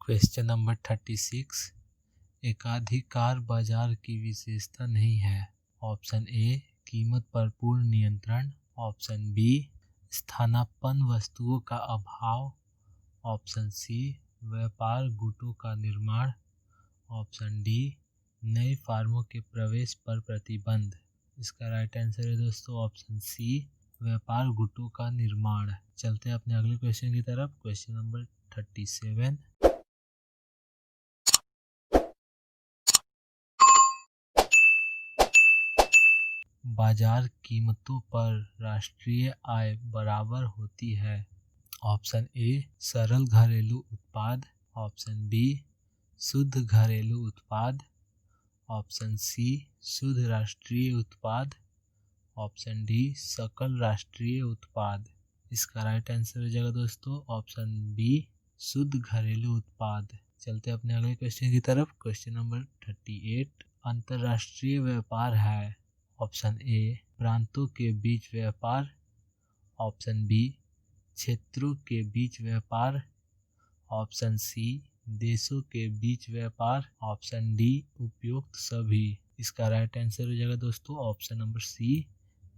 Question number 36, एकाधिकार बाजार की विशेषता नहीं है। ऑप्शन ए कीमत पर पूर्ण नियंत्रण, ऑप्शन बी स्थानापन्न वस्तुओं का अभाव, ऑप्शन सी व्यापार गुटों का निर्माण, ऑप्शन डी नए फार्मों के प्रवेश पर प्रतिबंध। इसका राइट आंसर है दोस्तों ऑप्शन सी व्यापार गुटों का निर्माण। चलते हैं अपने अगले क्वेश्चन की तरफ। क्वेश्चन नंबर 37, बाजार कीमतों पर राष्ट्रीय आय बराबर होती है। ऑप्शन ए सरल घरेलू उत्पाद, ऑप्शन बी शुद्ध घरेलू उत्पाद, ऑप्शन सी शुद्ध राष्ट्रीय उत्पाद, ऑप्शन डी सकल राष्ट्रीय उत्पाद। इसका राइट आंसर हो जाएगा दोस्तों ऑप्शन बी शुद्ध घरेलू उत्पाद। चलते अपने अगले क्वेश्चन की तरफ। क्वेश्चन नंबर 38, अंतर्राष्ट्रीय व्यापार है। ऑप्शन ए प्रांतों के बीच व्यापार, ऑप्शन बी क्षेत्रों के बीच व्यापार, ऑप्शन सी देशों के बीच व्यापार, ऑप्शन डी उपयुक्त सभी। इसका राइट आंसर हो जाएगा दोस्तों ऑप्शन नंबर सी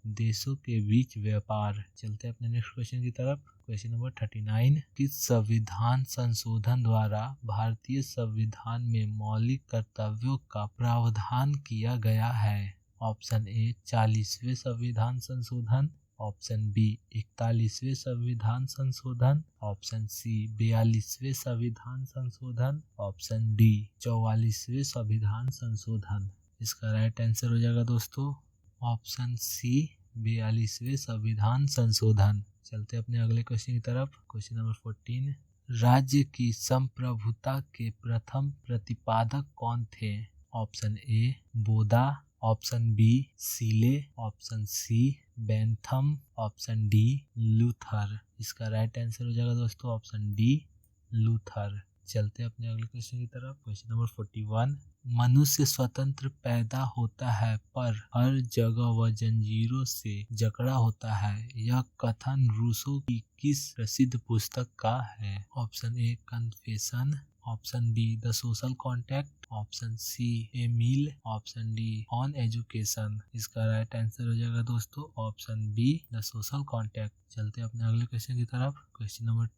देशों के बीच व्यापार। चलते हैं अपने नेक्स्ट क्वेश्चन की तरफ। क्वेश्चन नंबर 39, किस संविधान संशोधन द्वारा भारतीय संविधान में मौलिक कर्तव्यों का प्रावधान किया गया है। ऑप्शन ए 40वें संविधान संशोधन, ऑप्शन बी 41वें संविधान संशोधन, ऑप्शन सी 42वें संविधान संशोधन, ऑप्शन डी 44वें संविधान संशोधन। इसका राइट आंसर हो जाएगा दोस्तों ऑप्शन सी 42वें संविधान संशोधन। चलते अपने अगले क्वेश्चन की तरफ। क्वेश्चन नंबर 14, राज्य की संप्रभुता के प्रथम प्रतिपादक कौन थे। ऑप्शन ए बोदा, ऑप्शन बी सीले, option C Bentham, option D Luther. इसका राइट आंसर हो जाएगा दोस्तों ऑप्शन डी लूथर। चलते अपने अगले क्वेश्चन की तरफ। क्वेश्चन नंबर 41, मनुष्य स्वतंत्र पैदा होता है पर हर जगह वह जंजीरों से जकड़ा होता है। यह कथन रूसो की किस प्रसिद्ध पुस्तक का है। Option A confession, option B the social contract, option C Emile, option D on education. इसका राइट आंसर हो जाएगा दोस्तों option B the social contract. चलते अपने अगले क्वेश्चन की तरफ। क्वेश्चन नंबर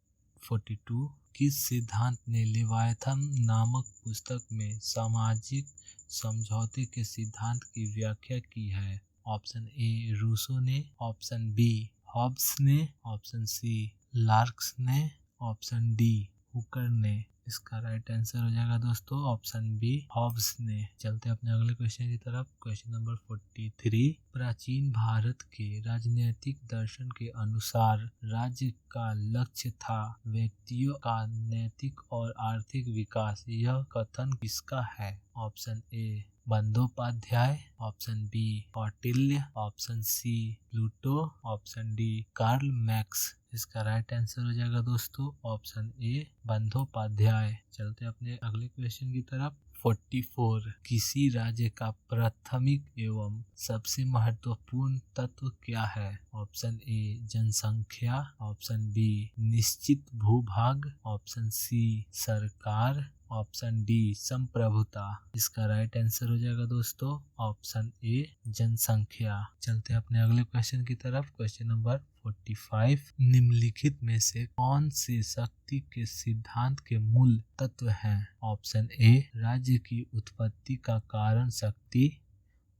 42, किस सिद्धांत ने लेवायथन नामक पुस्तक में सामाजिक समझौते के सिद्धांत की व्याख्या की है। ऑप्शन ए रूसो ने, ऑप्शन बी हॉब्स ने, ऑप्शन सी लार्क्स ने, ऑप्शन डी हुकर ने। इसका राइट आंसर हो जाएगा दोस्तों ऑप्शन बी हॉब्स ने। चलते अपने अगले क्वेश्चन की तरफ। क्वेश्चन नंबर 43, प्राचीन भारत के राजनीतिक दर्शन के अनुसार राज्य का लक्ष्य था व्यक्तियों का नैतिक और आर्थिक विकास। यह कथन किसका है। Option A Bandopadhyay, option B Kautilya, option C Pluto, option D Karl Max. इसका राइट आंसर हो जाएगा दोस्तों ऑप्शन ए बंदोपाध्याय। चलते अपने अगले क्वेश्चन की तरफ। 44, किसी राज्य का प्राथमिक एवं सबसे महत्वपूर्ण तत्व क्या है। ऑप्शन ए जनसंख्या, ऑप्शन बी निश्चित भूभाग, ऑप्शन सी सरकार, ऑप्शन डी संप्रभुता। इसका राइट आंसर हो जाएगा दोस्तों ऑप्शन ए जनसंख्या। चलते अपने अगले क्वेश्चन की तरफ। क्वेश्चन नंबर 45, निम्नलिखित में से कौन से शक्ति के सिद्धांत के मूल तत्व हैं। ऑप्शन ए राज्य की उत्पत्ति का कारण शक्ति,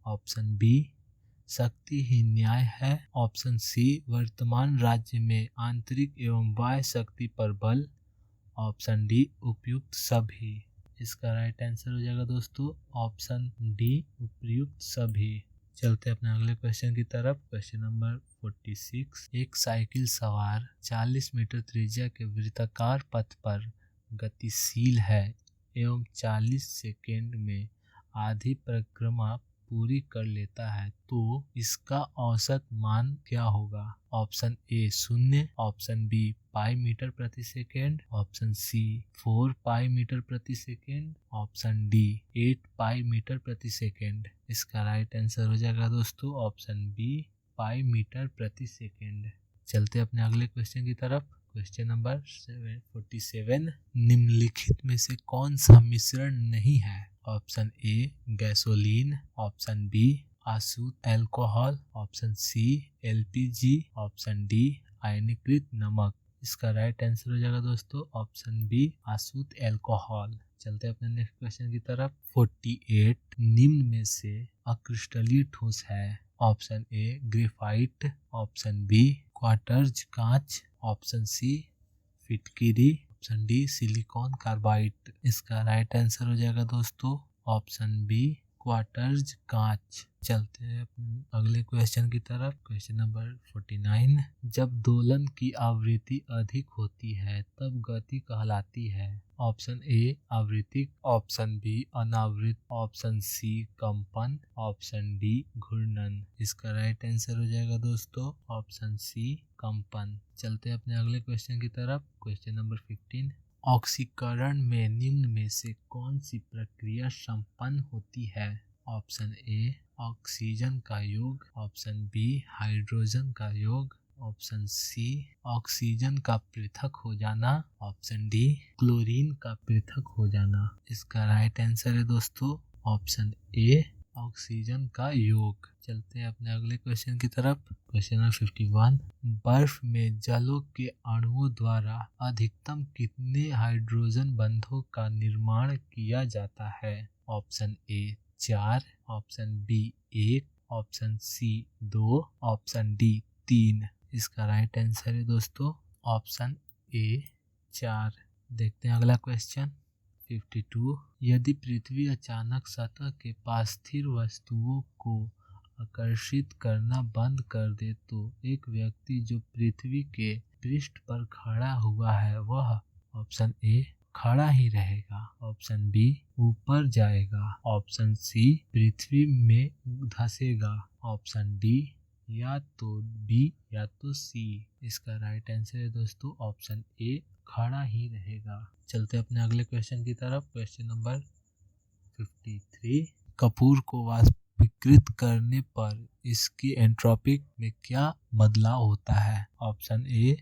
ऑप्शन बी शक्ति ही न्याय है, ऑप्शन सी वर्तमान राज्य में आंतरिक एवं बाह्य शक्ति पर बल, ऑप्शन डी उपयुक्त सभी। इसका राइट आंसर हो जाएगा दोस्तों ऑप्शन डी उपयुक्त सभी। चलते अपने अगले क्वेश्चन की तरफ। क्वेश्चन नंबर 46, एक साइकिल सवार 40 मीटर त्रिज्या के वृत्ताकार पथ पर गतिशील है एवं 40 सेकेंड में आधी परिक्रमा पूरी कर लेता है तो इसका औसत मान क्या होगा। Option A 0, option B pi meter प्रति second, option C 4 pi meter प्रति second, option D 8 pi meter प्रति सेकेंड। इसका राइट आंसर हो जाएगा दोस्तों ऑप्शन बी पाई मीटर प्रति सेकेंड। चलते अपने अगले क्वेश्चन की तरफ। क्वेश्चन नंबर 47, निम्नलिखित में से कौन सा मिश्रण नहीं है? Option A gasoline, option B आसुत alcohol, option C LPG, option D आयनीकृत नमक। इसका राइट आंसर हो जाएगा दोस्तों ऑप्शन बी आसुत एल्कोहल। चलते हैं अपने नेक्स्ट क्वेश्चन की तरफ। 48 निम्न में से अक्रिस्टलीय ठोस है? Option A graphite, option B quartz कांच, ऑप्शन सी फिटकिरी, ऑप्शन डी सिलिकॉन कार्बाइड। इसका राइट आंसर हो जाएगा दोस्तों ऑप्शन बी क्वार्ट्ज कांच। चलते हैं अपने अगले क्वेश्चन की तरफ। क्वेश्चन नंबर 49, जब दोलन की आवृत्ति अधिक होती है तब गति कहलाती है? ऑप्शन ए आवृत्तिक, ऑप्शन बी अनावृत, ऑप्शन सी कंपन, ऑप्शन डी घूर्णन। इसका राइट आंसर हो जाएगा दोस्तों ऑप्शन सी कंपन। चलते हैं अपने अगले क्वेश्चन की तरफ। क्वेश्चन नंबर 15, ऑक्सीकरण में निम्न में से कौन सी प्रक्रिया संपन्न होती है? ऑप्शन ए ऑक्सीजन का योग, ऑप्शन बी हाइड्रोजन का योग, ऑप्शन सी ऑक्सीजन का पृथक हो जाना, ऑप्शन डी क्लोरीन का पृथक हो जाना। इसका राइट आंसर है दोस्तों ऑप्शन ए ऑक्सीजन का योग। चलते हैं अपने अगले क्वेश्चन की तरफ। क्वेश्चन नंबर 51, बर्फ में जलों के अणुओं द्वारा अधिकतम कितने हाइड्रोजन बंधों का निर्माण किया जाता है? Option A 4, option B 1, option C 2, option D 3। इसका राइट आंसर है दोस्तों ऑप्शन ए 4। देखते हैं अगला क्वेश्चन 52, यदि पृथ्वी अचानक सतह के पास स्थिर वस्तुओं को आकर्षित करना बंद कर दे तो एक व्यक्ति जो पृथ्वी के पृष्ठ पर खड़ा हुआ है वह ऑप्शन ए खड़ा ही रहेगा, ऑप्शन बी ऊपर जाएगा, ऑप्शन सी पृथ्वी में धंसेगा, ऑप्शन डी या तो बी या तो सी। इसका राइट आंसर है दोस्तों ऑप्शन ए खड़ा ही रहेगा। चलते अपने अगले क्वेश्चन की तरफ। क्वेश्चन नंबर 53, कपूर को वाष्पीकृत करने पर इसकी एंट्रोपी में क्या बदलाव होता है? ऑप्शन ए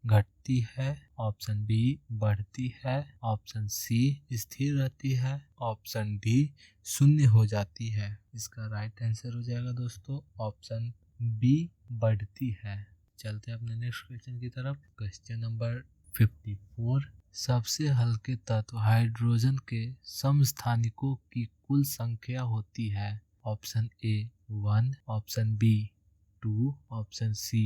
घटती है, ऑप्शन बी बढ़ती है, ऑप्शन सी स्थिर रहती है, ऑप्शन डी शून्य हो जाती है। इसका राइट आंसर हो जाएगा दोस्तों ऑप्शन बी बढ़ती है। चलते हैं अपने नेक्स्ट क्वेश्चन की तरफ। क्वेश्चन नंबर 54, सबसे हल्के तत्व हाइड्रोजन के समस्थानिकों की कुल संख्या होती है? Option A 1, option B 2, option C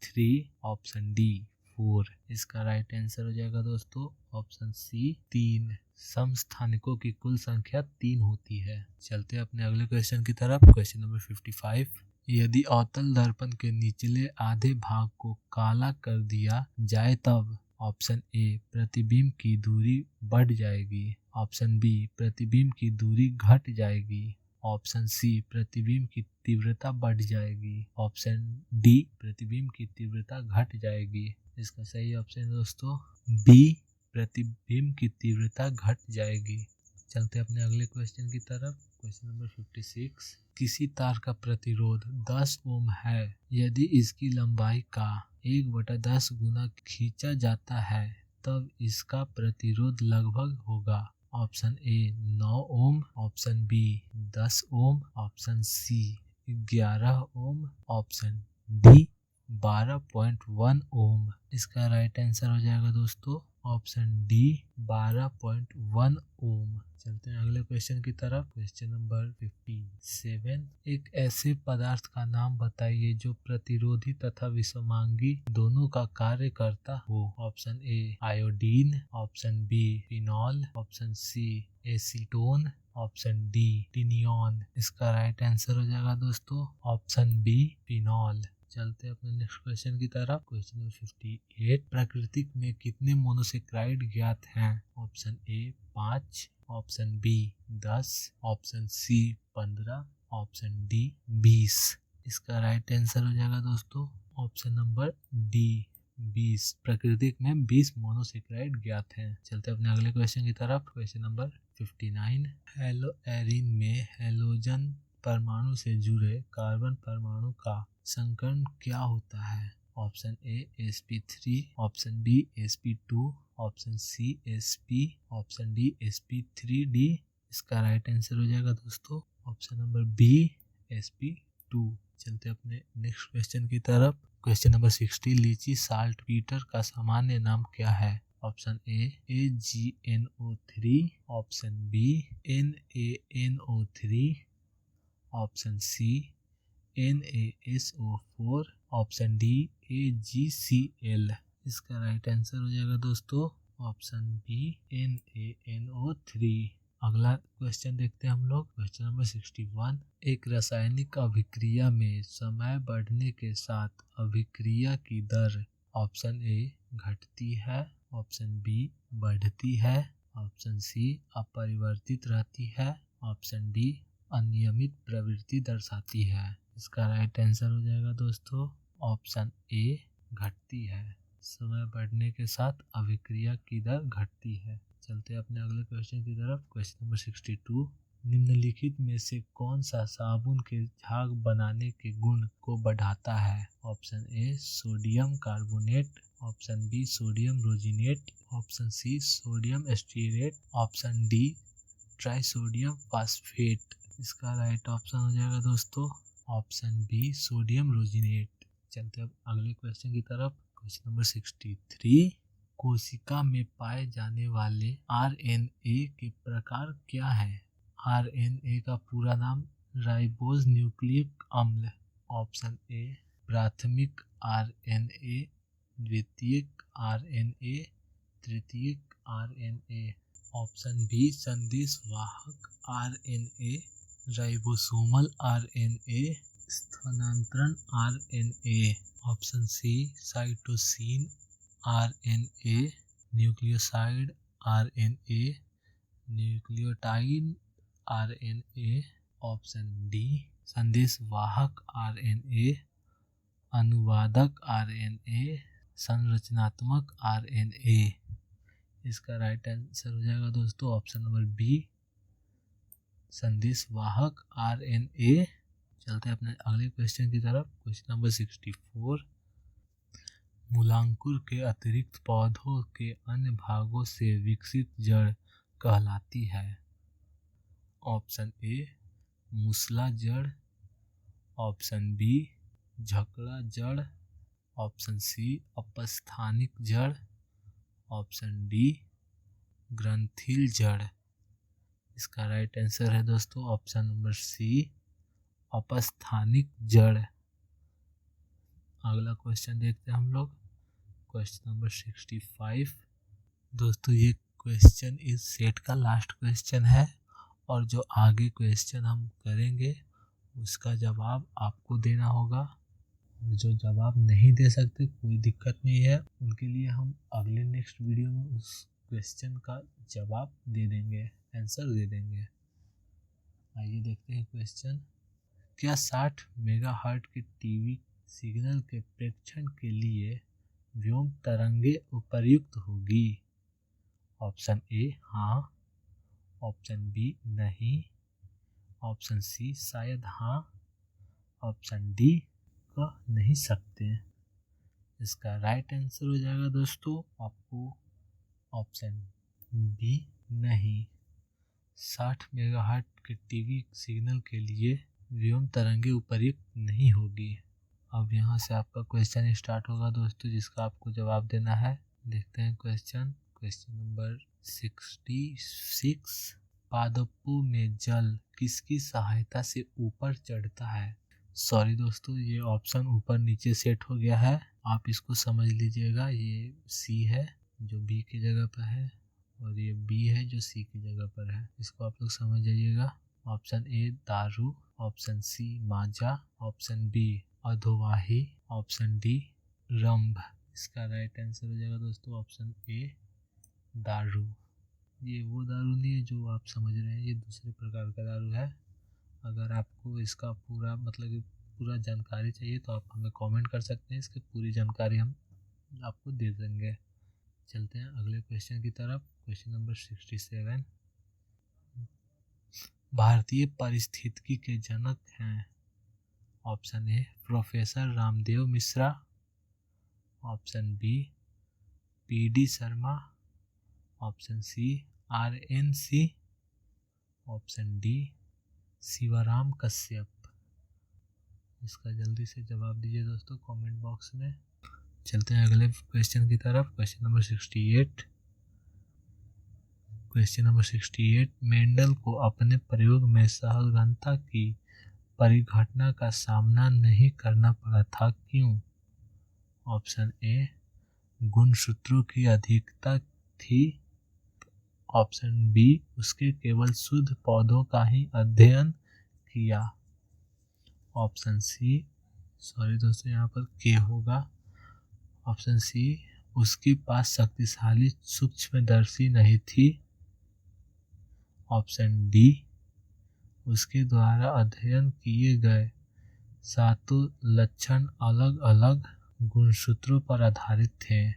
3, option D 4। इसका राइट आंसर हो जाएगा दोस्तों ऑप्शन सी 3। समस्थानिकों की कुल संख्या 3 होती है। चलते हैं अपने अगले क्वेश्चन की तरफ। क्वेश्चन नंबर 55, यदि अवतल दर्पण के निचले आधे भाग को काला कर दिया जाए तब? ऑप्शन ए प्रतिबिंब की दूरी बढ़ जाएगी, ऑप्शन बी प्रतिबिंब की दूरी घट जाएगी, ऑप्शन सी प्रतिबिंब की तीव्रता बढ़ जाएगी, ऑप्शन डी प्रतिबिंब की तीव्रता घट जाएगी। इसका सही ऑप्शन है दोस्तों बी प्रतिबिंब की तीव्रता घट जाएगी। चलते अपने अगले क्वेश्चन की तरफ। क्वेश्चन नंबर 56, किसी तार का प्रतिरोध 10 ओम है यदि इसकी लंबाई का 1/10 गुना खींचा जाता है तब इसका प्रतिरोध लगभग होगा? Option A 9 ohm, option B 10 ohm, option C 11 ohm, option D 12.1 ohm. इसका राइट आंसर हो जाएगा दोस्तों ऑप्शन डी 12.1 ओम। चलते हैं अगले क्वेश्चन की तरफ। क्वेश्चन नंबर 57, एक ऐसे पदार्थ का नाम बताइए जो प्रतिरोधी तथा विषमांगी दोनों का कार्य करता हो? Option A iodine, option B phenol, option C acetone, option D टिनियॉन। इसका राइट आंसर हो जाएगा दोस्तों ऑप्शन बी फिनॉल। चलते हैं अपने नेक्स्ट क्वेश्चन की तरफ। क्वेश्चन नंबर 58, प्रकृति में कितने मोनोसेक्राइड ज्ञात हैं? Option A 5, option B 10, option C 15, option D 20। इसका राइट आंसर हो जाएगा दोस्तों ऑप्शन नंबर डी 20। प्रकृति में 20 मोनोसेक्राइड ज्ञात हैं। चलते हैं अपने अगले क्वेश्चन की तरफ। क्वेश्चन नंबर 59, हेलोएरिन में हेलोजन परमाणु से जुड़े कार्बन परमाणु का संकरण क्या होता है? Option A sp3, option B sp2, option C sp, option D sp3d। इसका राइट आंसर हो जाएगा दोस्तों ऑप्शन नंबर बी sp2। चलते अपने नेक्स्ट क्वेश्चन की तरफ। क्वेश्चन नंबर 60, लीची साल्ट पीटर का सामान्य नाम क्या है? Option A AgNO3, option B NaNO3, option C NaSO4, option D AgCl। इसका राइट आंसर हो जाएगा दोस्तों ऑप्शन बी NaNO3। अगला क्वेश्चन देखते हैं हम लोग। क्वेश्चन नंबर 61, एक रासायनिक अभिक्रिया में समय बढ़ने के साथ अभिक्रिया की दर ऑप्शन ए घटती है, ऑप्शन बी बढ़ती है, ऑप्शन सी अपरिवर्तित रहती है, ऑप्शन डी अनियमित प्रवृत्ति दर्शाती है। इसका राइट आंसर हो जाएगा दोस्तों ऑप्शन ए घटती है। समय बढ़ने के साथ अभिक्रिया की दर घटती है। चलते हैं अपने अगले क्वेश्चन की तरफ। क्वेश्चन नंबर 62, निम्नलिखित में से कौन सा साबुन के झाग बनाने के गुण को बढ़ाता है? Option A sodium carbonate, option B sodium rosinate, option C sodium stearate, option D trisodium phosphate. इसका राइट ऑप्शन हो जाएगा दोस्तों ऑप्शन बी सोडियम रोजिनेट। चलते अब अगले क्वेश्चन की तरफ। क्वेश्चन नंबर 63, कोशिका में पाए जाने वाले RNA के प्रकार क्या है? RNA का पूरा नाम राइबोज न्यूक्लिक अम्ल। ऑप्शन ए प्राथमिक RNA, द्वितीयक RNA, तृतीयक RNA, ऑप्शन बी संदेशवाहक RNA, राइबोसोमल RNA, स्थानांतरण RNA, option C cytosine RNA, nucleoside RNA, nucleotide RNA, option D संदेशवाहक RNA, अनुवादक RNA, संरचनात्मक RNA। इसका राइट आंसर हो जाएगा दोस्तों ऑप्शन नंबर बी संदेशवाहक RNA। चलते हैं अपने अगले क्वेश्चन की तरफ। क्वेश्चन नंबर 64, मूलांकुर के अतिरिक्त पौधों के अन्य भागों से विकसित जड़ कहलाती है? ऑप्शन ए मूसला जड़, ऑप्शन बी झकड़ा जड़, ऑप्शन सी अपस्थानिक जड़, ऑप्शन डी ग्रंथिल जड़। इसका राइट आंसर है दोस्तों ऑप्शन नंबर सी अपस्थानिक जड़। अगला क्वेश्चन देखते हैं हम लोग। क्वेश्चन नंबर 65, दोस्तों ये क्वेश्चन इस सेट का लास्ट क्वेश्चन है और जो आगे क्वेश्चन हम करेंगे उसका जवाब आपको देना होगा। जो जवाब नहीं दे सकते कोई दिक्कत नहीं है, उनके लिए हम अगले नेक्स्ट वीडियो में उस क्वेश्चन का जवाब दे देंगे, आंसर दे देंगे। आइए देखते हैं क्वेश्चन। क्या 60 मेगाहर्ट्ज के टीवी सिग्नल के प्रेक्षण के लिए व्योम तरंगे उपयुक्त होगी? ऑप्शन ए हाँ, ऑप्शन बी नहीं, ऑप्शन सी शायद हाँ, ऑप्शन डी कह नहीं सकते। इसका राइट आंसर हो जाएगा दोस्तों आपको ऑप्शन बी नहीं। 60 मेगाहर्ट्ज के टीवी सिग्नल के लिए व्योम तरंगे उपयुक्त नहीं होगी। अब यहाँ से आपका क्वेश्चन स्टार्ट होगा दोस्तों, जिसका आपको जवाब देना है। देखते हैं क्वेश्चन नंबर 66, पादपों में जल किसकी सहायता से ऊपर चढ़ता है? सॉरी दोस्तों, ये ऑप्शन ऊपर नीचे सेट हो गया है, आप इसको समझ लीजिएगा। ये सी है जो बी की जगह पर है और ये बी है जो सी की जगह पर है, इसको आप लोग समझ जाइएगा। ऑप्शन ए दारू, ऑप्शन सी माजा, ऑप्शन बी अधोवाही, ऑप्शन डी रंभ। इसका राइट आंसर हो जाएगा दोस्तों ऑप्शन ए दारू। ये वो दारू नहीं है जो आप समझ रहे हैं, ये दूसरे प्रकार का दारू है। अगर आपको इसका पूरा मतलब कि पूरा जानकारी चाहिए तो आप हमें कमेंट कर सकते हैं, इसकी पूरी जानकारी हम आपको दे देंगे। चलते हैं अगले क्वेश्चन की तरफ। क्वेश्चन नंबर 67, भारतीय पारिस्थितिकी के जनक हैं? Option A professor Ramdev Mishra, option B PD. Sharma, option C RNC, option D Shivram Kashyap. इसका जल्दी से जवाब दीजिए दोस्तों कमेंट बॉक्स में। चलते हैं अगले क्वेश्चन की तरफ। Question number 68। Question number 68, Mendel को अपने प्रयोग में सहलघनता की परिघटना का सामना नहीं करना पड़ा था, क्यों? ऑप्शन ए गुणसूत्रों की अधिकता थी, ऑप्शन बी उसके केवल शुद्ध पौधों का ही अध्ययन किया, ऑप्शन सी, सॉरी दोस्तों यहाँ पर के होगा, ऑप्शन सी उसके पास शक्तिशाली सूक्ष्मदर्शी नहीं थी, ऑप्शन डी उसके द्वारा अध्ययन किए गए सातों लक्षण अलग अलग गुणसूत्रों पर आधारित थे।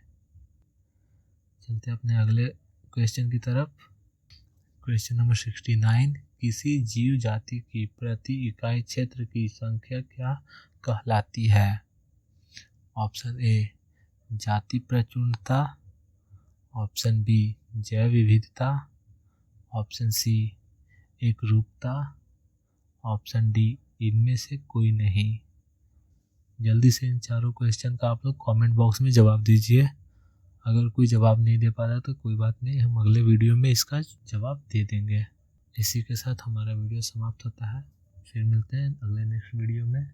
चलते अपने अगले क्वेश्चन की तरफ। क्वेश्चन नंबर 69, किसी जीव जाति की प्रति इकाई क्षेत्र की संख्या क्या कहलाती है? ऑप्शन ए जाति प्रचुरता, ऑप्शन बी जैव विविधता, ऑप्शन सी एकरूपता, ऑप्शन डी इनमें से कोई नहीं। जल्दी से इन चारों क्वेश्चन का आप लोग कमेंट बॉक्स में जवाब दीजिए। अगर कोई जवाब नहीं दे पा रहा तो कोई बात नहीं, हम अगले वीडियो में इसका जवाब दे देंगे। इसी के साथ हमारा वीडियो समाप्त होता है। फिर मिलते हैं अगले नेक्स्ट वीडियो में।